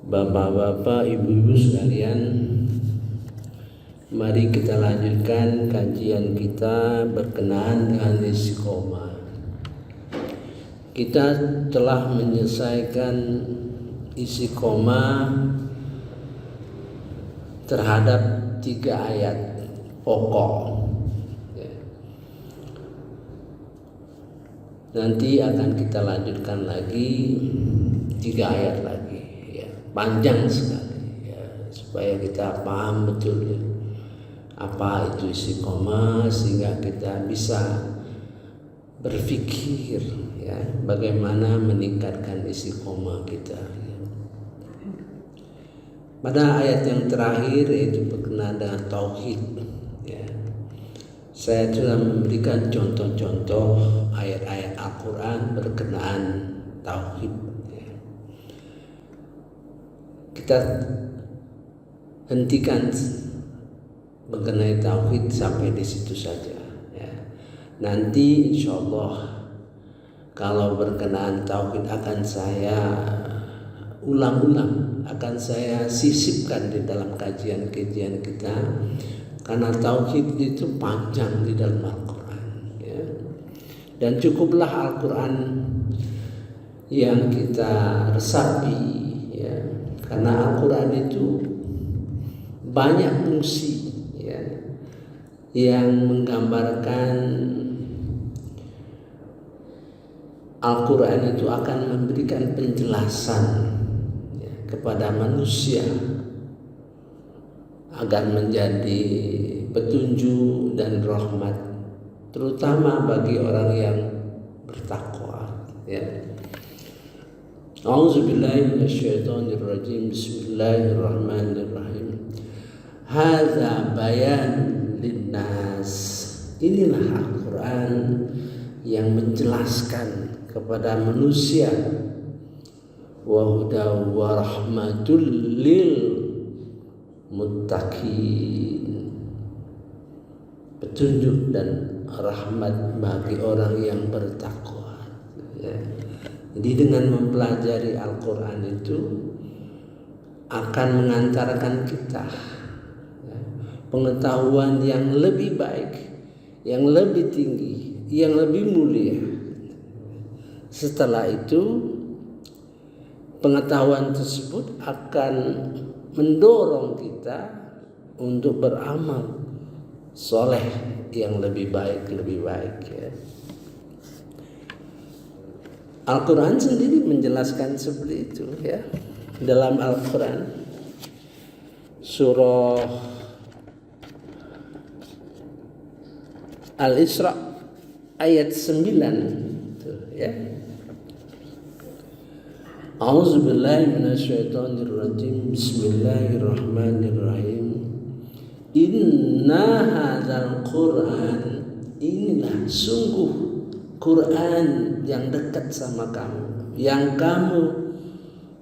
Bapak-bapak, ibu-ibu sekalian, mari kita lanjutkan kajian kita berkenaan dengan istiqomah. Kita telah menyelesaikan istiqomah terhadap 3 ayat pokok. Nanti akan kita lanjutkan lagi 3 ayat lagi, ya, panjang sekali, ya, supaya kita paham betul ya, apa itu istiqomah, sehingga kita bisa berpikir ya, bagaimana meningkatkan istiqomah kita. Ya. Pada ayat yang terakhir yaitu berkenaan dengan tauhid. Ya. Saya sudah memberikan contoh-contoh ayat-ayat Al-Quran berkenaan tauhid. Ya. Kita hentikan mengenai tauhid sampai di situ saja. Ya. Nanti insya Allah kalau berkenaan tauhid akan saya ulang-ulang, akan saya sisipkan di dalam kajian-kajian kita. Karena tauhid itu panjang di dalam Al-Quran, ya. Dan cukuplah Al-Quran yang kita resapi, ya. Karena Al-Quran itu banyak fungsi, ya, yang menggambarkan Al-Quran itu akan memberikan penjelasan, ya, kepada manusia agar menjadi petunjuk dan rahmat, terutama bagi orang yang bertakwa. Ya. A'udzubillahi minasyaitonirrajim. Bismillahirrahmanirrahim. Hadza bayan linnas. Inilah Al-Quran yang menjelaskan kepada manusia, wa huda wa rahmatul lil muttaqin, petunjuk dan rahmat bagi orang yang bertakwa. Ya. Jadi dengan mempelajari Al-Quran itu akan mengantarkan kita, ya, pengetahuan yang lebih baik, yang lebih tinggi, yang lebih mulia. Setelah itu pengetahuan tersebut akan mendorong kita untuk beramal soleh yang lebih baik ya. Al-Quran sendiri menjelaskan seperti itu ya. Dalam Al-Quran surah Al-Isra ayat 9 tuh, ya. A'udzubillahi minasyaitonirrajim. Bismillahirrahmanirrahim. Inna hadzal Qur'an, inilah sungguh Quran yang dekat sama kamu, yang kamu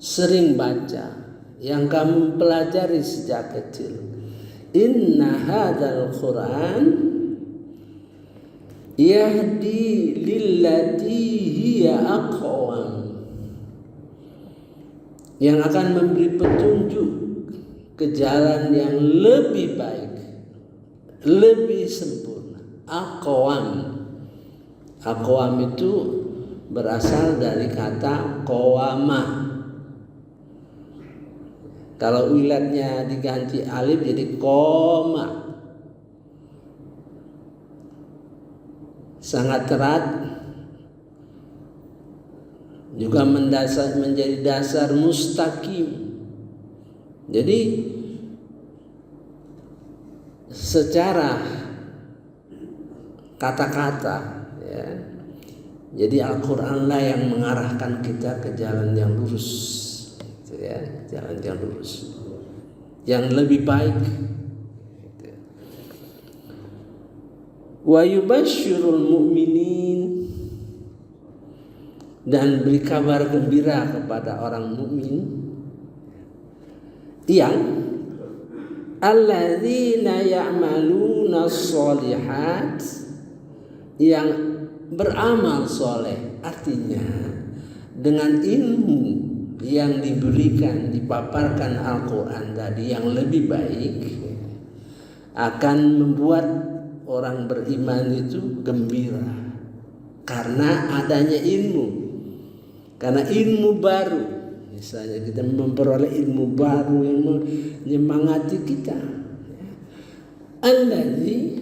sering baca, yang kamu pelajari sejak kecil. Inna hadzal Qur'an yahdi lillati hiya aqwam, yang akan memberi petunjuk ke jalan yang lebih baik, lebih sempurna. Aqwam itu berasal dari kata qawamah. Kalau wilatnya diganti alif jadi koma. Sangat erat, juga menjadi dasar mustaqim. Jadi secara kata-kata, ya, jadi Al-Quran lah yang mengarahkan kita ke jalan yang lurus, ya, jalan yang lurus, yang lebih baik. Wa yubasyirul mu'minin, dan beri kabar gembira kepada orang mukmin yang alladzina ya'maluna sholihat, yang beramal soleh, artinya dengan ilmu yang diberikan, dipaparkan Al-Quran tadi yang lebih baik akan membuat orang beriman itu gembira karena adanya ilmu, karena ilmu baru. Misalnya kita memperoleh ilmu baru yang menyemangati kita. Allazi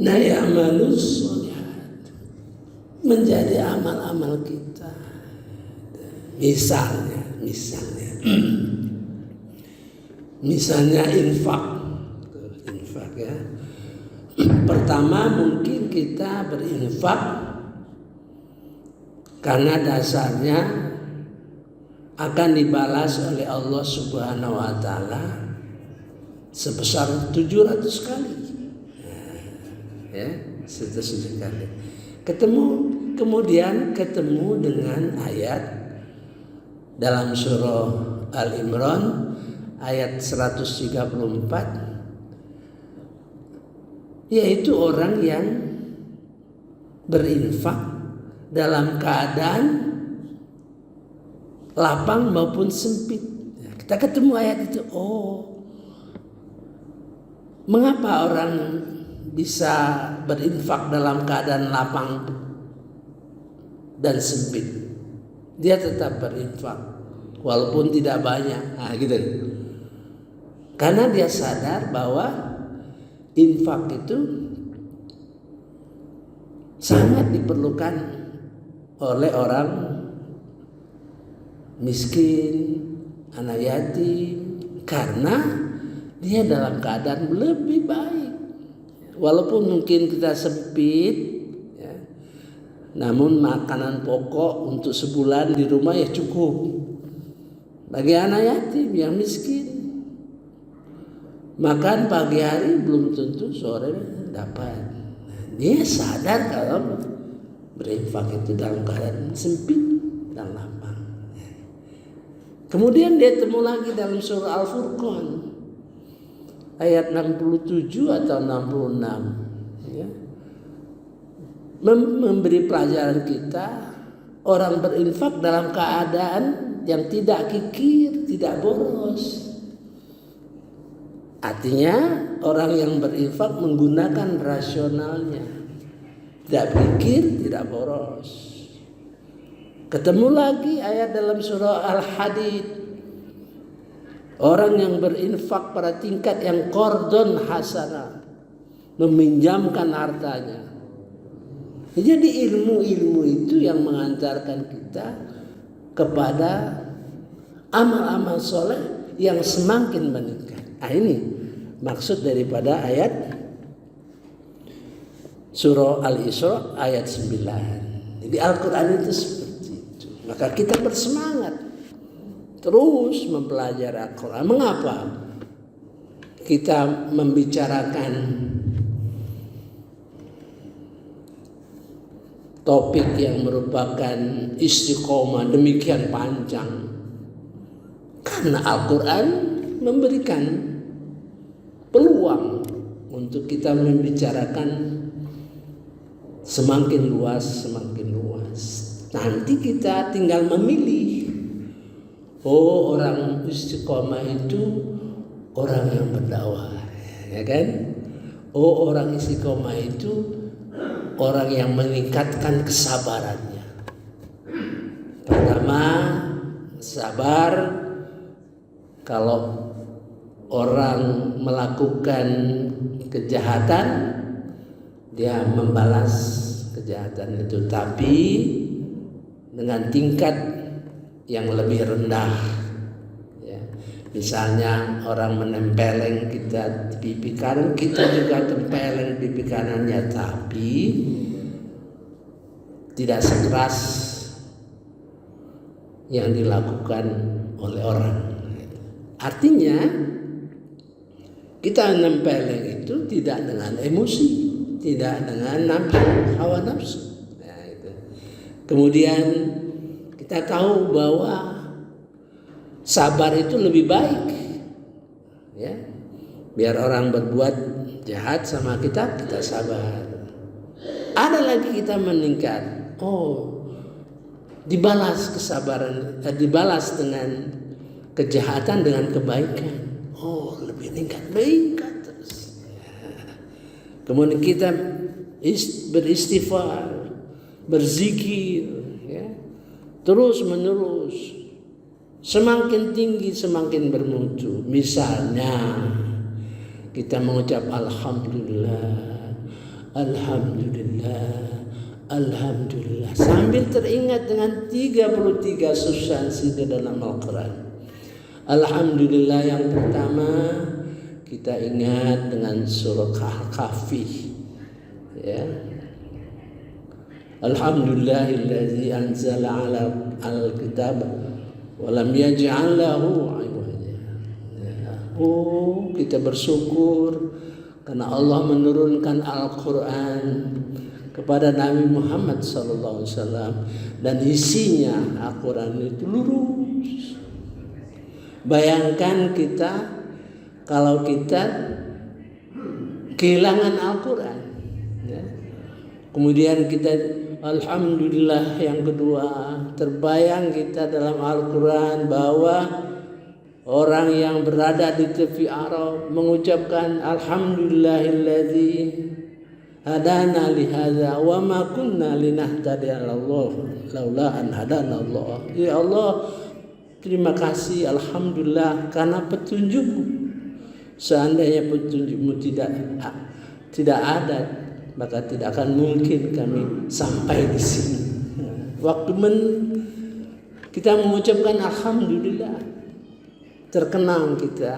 na'yamalus sholihat, menjadi amal-amal kita. Misalnya infak ya. Pertama mungkin kita berinfak karena dasarnya akan dibalas oleh Allah Subhanahu wa taala sebesar 700 kali. Ya, 700 kali. Kemudian ketemu dengan ayat dalam surah Al-Imran ayat 134, yaitu orang yang berinfak dalam keadaan lapang maupun sempit. Kita ketemu ayat itu. Oh, mengapa orang bisa berinfak dalam keadaan lapang dan sempit? Dia tetap berinfak walaupun tidak banyak. Nah, gitu. Karena dia sadar bahwa infak itu sangat diperlukan oleh orang miskin, anak yatim, karena dia dalam keadaan lebih baik. Walaupun mungkin kita sempit, ya, namun makanan pokok untuk sebulan di rumah ya cukup. Bagi anak yatim yang miskin, makan pagi hari belum tentu sore dapat. Dia sadar kalau berinfak itu dalam keadaan sempit dan lapang. Kemudian dia temu lagi dalam surah Al-Furqan ayat 67 atau 66, ya, memberi pelajaran kita orang berinfak dalam keadaan yang tidak kikir, tidak boros. Artinya orang yang berinfak menggunakan rasionalnya, tidak pikir, tidak boros. Ketemu lagi ayat dalam surah Al-Hadid, orang yang berinfak pada tingkat yang qardon hasanah, meminjamkan hartanya. Jadi ilmu-ilmu itu yang mengantarkan kita kepada amal-amal soleh yang semakin meningkat. Nah, ini maksud daripada ayat surah Al-Isra ayat 9. Jadi Al-Quran itu seperti itu. Maka kita bersemangat terus mempelajari Al-Quran. Mengapa kita membicarakan topik yang merupakan istiqomah demikian panjang? Karena Al-Quran memberikan peluang untuk kita membicarakan semakin luas. Nanti kita tinggal memilih. Oh, orang istiqomah itu orang yang berdakwah, ya kan? Oh, orang istiqomah itu orang yang meningkatkan kesabarannya. Pertama, sabar kalau orang melakukan kejahatan, dia membalas kejahatan itu, tapi dengan tingkat yang lebih rendah. Ya. Misalnya orang menempeleng kita di pipi kanan, kita juga tempeleng pipi kanannya, tapi tidak sekeras yang dilakukan oleh orang. Artinya kita nempeleng itu tidak dengan emosi, tidak dengan hawa nafsu. Nah, itu. Kemudian kita tahu bahwa sabar itu lebih baik, ya. Biar orang berbuat jahat sama kita, kita sabar. Ada lagi kita meningkat. Oh, dibalas dibalas dengan kejahatan dengan kebaikan. Oh, lebih meningkat terus. Kemudian kita beristighfar, berzikir, ya, terus menerus, semakin tinggi semakin bermutu. Misalnya kita mengucap alhamdulillah, alhamdulillah, alhamdulillah, sambil teringat dengan 33 substansi di dalam Al-Quran. Alhamdulillah yang pertama kita ingat dengan surah Kahfi, ya. Alhamdulillahillazi anzala ala al-kitab wa lam yaj'al lahu iwaja. Oh, kita bersyukur karena Allah menurunkan Al-Quran kepada Nabi Muhammad SAW dan isinya Al-Quran itu lurus. Bayangkan kita kalau kita kehilangan Al-Quran, ya. Kemudian kita alhamdulillah yang kedua, terbayang kita dalam Al-Quran bahwa orang yang berada di tepi Arab mengucapkan alhamdulillahilladzi hadana lihadza wa ma kunna linahtadiya laula an hadana Allah. Ya Allah, terima kasih, alhamdulillah karena petunjukmu. Seandainya petunjukmu tidak ada, maka tidak akan mungkin kami sampai di sini. Waktu kita mengucapkan alhamdulillah, terkenang kita.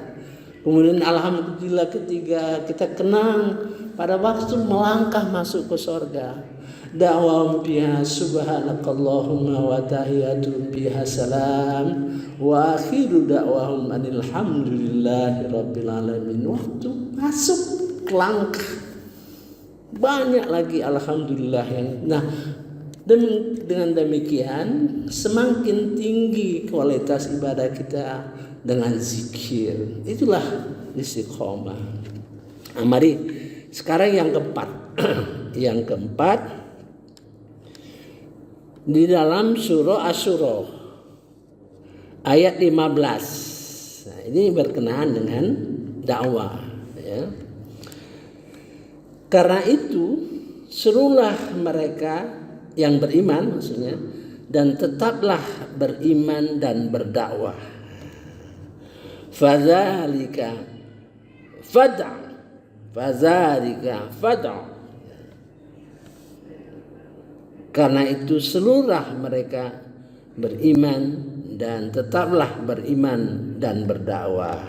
Kemudian alhamdulillah ketiga, kita kenang pada waktu melangkah masuk ke surga. Da'wahum biha subhanakallahumma wa tahiyyatuhum biha salam wa akhiru da'wahum alhamdulillahi rabbil alamin. Waktu masuk ke langkah banyak lagi alhamdulillah yang. Nah, dengan demikian semakin tinggi kualitas ibadah kita dengan zikir. Itulah istiqomah. Nah, mari sekarang yang keempat. Yang keempat di dalam surah Asy-Syura ayat 15. Nah, ini berkenaan dengan dakwah, ya. Karena itu serulah mereka yang beriman, maksudnya, dan tetaplah beriman dan berdakwah. Fadzalika fad'a. Karena itu seluruh mereka beriman dan tetaplah beriman dan berdakwah.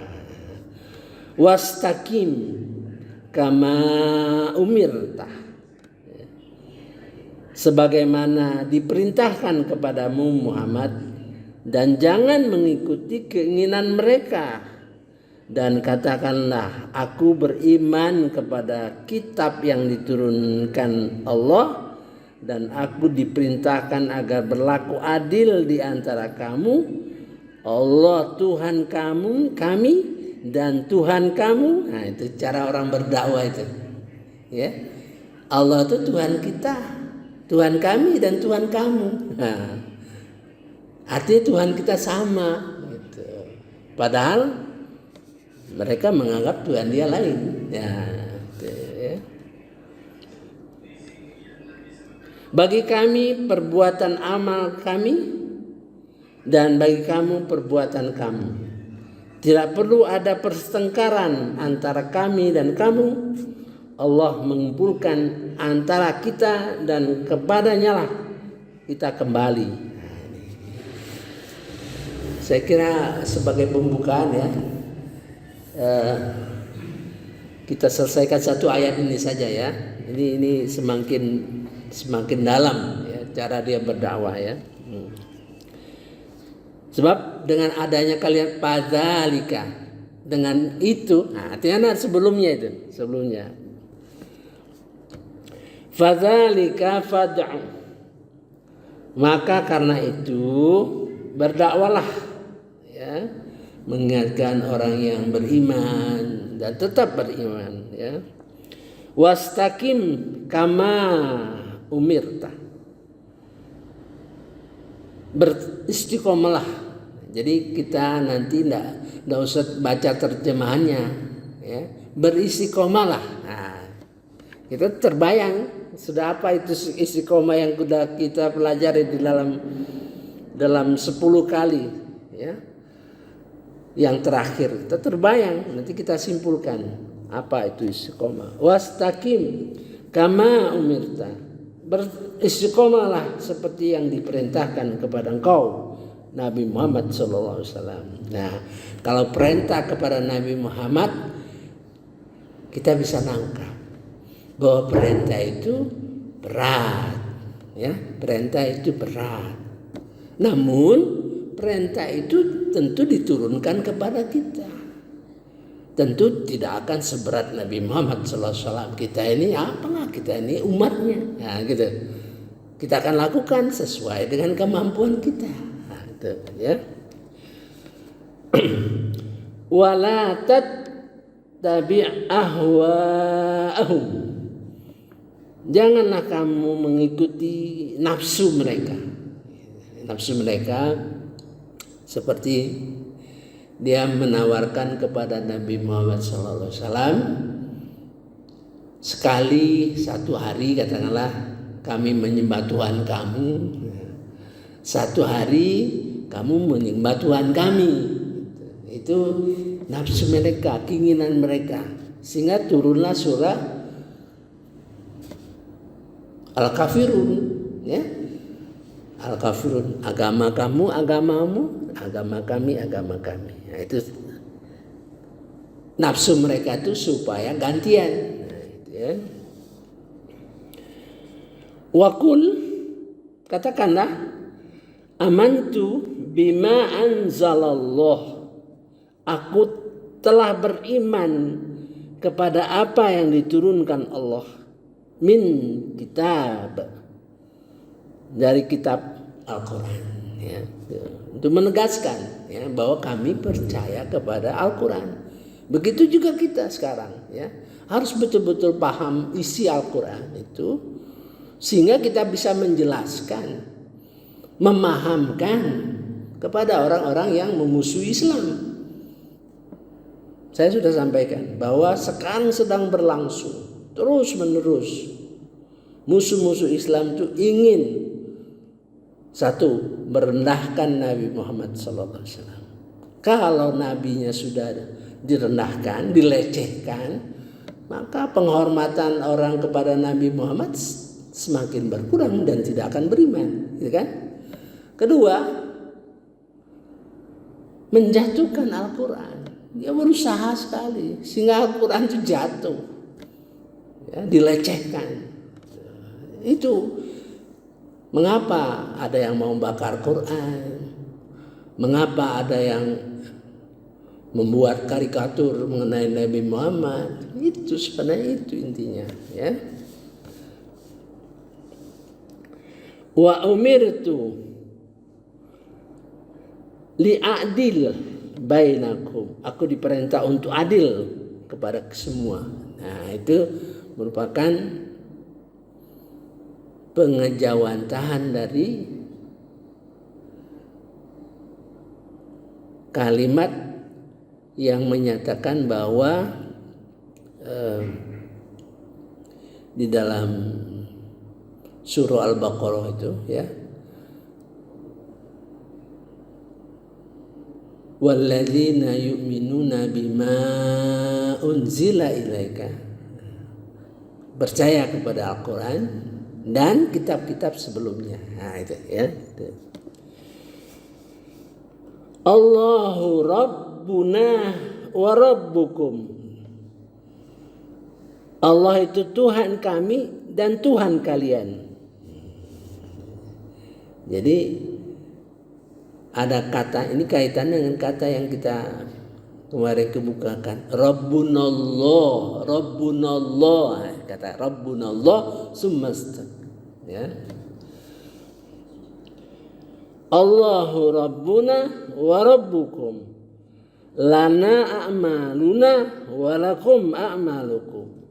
Wastaqim kama umirta, sebagaimana diperintahkan kepadamu Muhammad, dan jangan mengikuti keinginan mereka. Dan katakanlah, aku beriman kepada kitab yang diturunkan Allah, dan aku diperintahkan agar berlaku adil di antara kamu. Allah Tuhan kami dan Tuhan kamu. Nah, itu cara orang berdakwah itu, ya. Allah itu Tuhan kita, Tuhan kami dan Tuhan kamu. Nah, artinya Tuhan kita sama, gitu. Padahal mereka menganggap Tuhan dia lain, ya, gitu, ya. Bagi kami perbuatan amal kami, dan bagi kamu perbuatan kamu. Tidak perlu ada pertengkaran antara kami dan kamu. Allah mengumpulkan antara kita dan kepadanya lah kita kembali. Saya kira sebagai pembukaan, ya, kita selesaikan satu ayat ini saja, ya. Ini semakin dalam, ya, cara dia berdakwah, ya. Sebab dengan adanya kalian padzalika, dengan itu, nah, artinya sebelumnya fadzalika fad'u, maka karena itu berdakwalah, ya, mengingatkan orang yang beriman dan tetap beriman, ya. Wastaqim kama umirta, beristiqomalah. Jadi kita nanti enggak usah baca terjemahannya, ya. Beristiqomalah. Nah, kita terbayang sudah apa itu istiqomah yang sudah kita pelajari di dalam 10 kali, ya. Yang terakhir kita terbayang, nanti kita simpulkan apa itu istiqomah. Wastaqim kama umirta. Beristiqomahlah seperti yang diperintahkan kepada engkau Nabi Muhammad SAW. Nah, kalau perintah kepada Nabi Muhammad, kita bisa nangkap bahwa perintah itu berat, ya. Perintah itu berat. Namun perintah itu tentu diturunkan kepada kita. Tentu tidak akan seberat Nabi Muhammad SAW. Kita ini apalah, kita ini umatnya. Nah, gitu. Kita akan lakukan sesuai dengan kemampuan kita. Nah, itu, ya. Wala tattabi' ahwa'ahum. Janganlah kamu mengikuti nafsu mereka. Nafsu mereka seperti dia menawarkan kepada Nabi Muhammad SAW, sekali satu hari katakanlah kami menyembah Tuhan kamu, satu hari kamu menyembah Tuhan kami. Itu nafsu mereka, keinginan mereka, sehingga turunlah surah Al-Kafirun, ya. Al-Kafirun, agama kamu agamamu, agama kami agama kami. Nah, itu nafsu mereka itu supaya gantian. Nah, itu, ya. Wakul, katakanlah, amantu bima anzalallah. Aku telah beriman kepada apa yang diturunkan Allah min kitab, dari kitab Al-Quran, ya. Untuk menegaskan, ya, bahwa kami percaya kepada Al-Quran. Begitu juga kita sekarang, ya, harus betul-betul paham isi Al-Quran itu, sehingga kita bisa menjelaskan, memahamkan kepada orang-orang yang memusuhi Islam. Saya sudah sampaikan bahwa sekarang sedang berlangsung terus menerus musuh-musuh Islam itu ingin, satu, merendahkan Nabi Muhammad SAW. Kalau nabinya sudah direndahkan, dilecehkan, maka penghormatan orang kepada Nabi Muhammad semakin berkurang dan tidak akan beriman, gitu kan? Kedua, menjatuhkan Al-Quran. Dia berusaha sekali sehingga Al-Quran itu jatuh, ya, dilecehkan. Itu mengapa ada yang mau bakar Quran, mengapa ada yang membuat karikatur mengenai Nabi Muhammad. Itu sebenarnya itu intinya, ya. Wa umirtu li'adil bainakum. Aku diperintah untuk adil kepada semua. Nah, itu merupakan pengejawantahan dari kalimat yang menyatakan bahwa di dalam surah Al-Baqarah itu, ya, walladzina yu'minuna bima unzila ilaika, percaya kepada Al-Quran dan kitab-kitab sebelumnya. Nah, itu, ya. Allahu Rabbuna wa Rabbukum. Allah itu Tuhan kami dan Tuhan kalian. Jadi ada kata, ini kaitannya dengan kata yang kita kemarin kemukakan, Rabbunallah, Rabbunallah, kata Rabbunallah summa, ya. Allahu Rabbuna wa Rabbukum, lana a'maluna wa lakum a'malukum.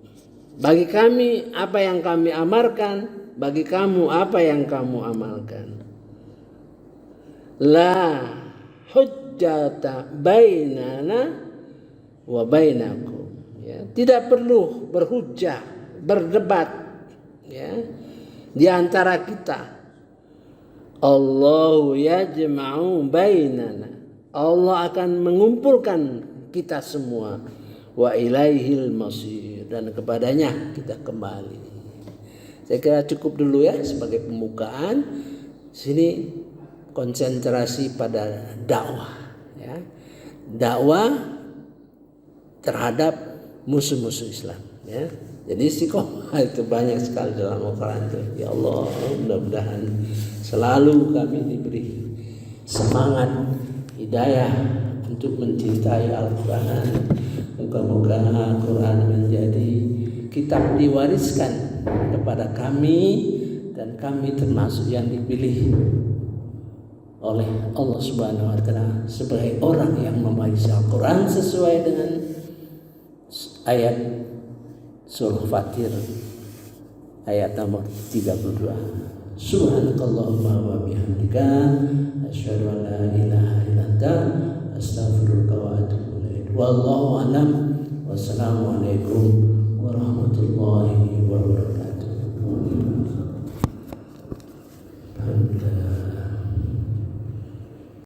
Bagi kami apa yang kami amalkan, bagi kamu apa yang kamu amalkan. la hujjata bainana wa bainakum, ya, tidak perlu berhujjah, berdebat, ya, di antara kita. Allahu yajma'u bainana, Allah akan mengumpulkan kita semua, wa ilaihil masir, dan kepadanya kita kembali. Saya kira cukup dulu ya sebagai pembukaan. Sini konsentrasi pada dakwah, ya, dakwah terhadap musuh-musuh Islam, ya. Jadi istiqomah itu banyak sekali dalam Al-Quran itu. Ya Allah, mudah-mudahan selalu kami diberi semangat, hidayah untuk mencintai Al-Quran. Moga-moga Al-Quran menjadi kitab diwariskan kepada kami, dan kami termasuk yang dipilih oleh Allah Subhanahu wa Ta'ala sebagai orang yang mewarisi Al-Quran sesuai dengan ayat surah Fatir ayat nomor 32. Subhanakallahumma wa bihamdika asyhadu an la ilaha illa anta astaghfiruka wa atubu ilaik. Wallahu a'lam. Wassalamualaikum warahmatullahi wabarakatuh. Alhamdulillah.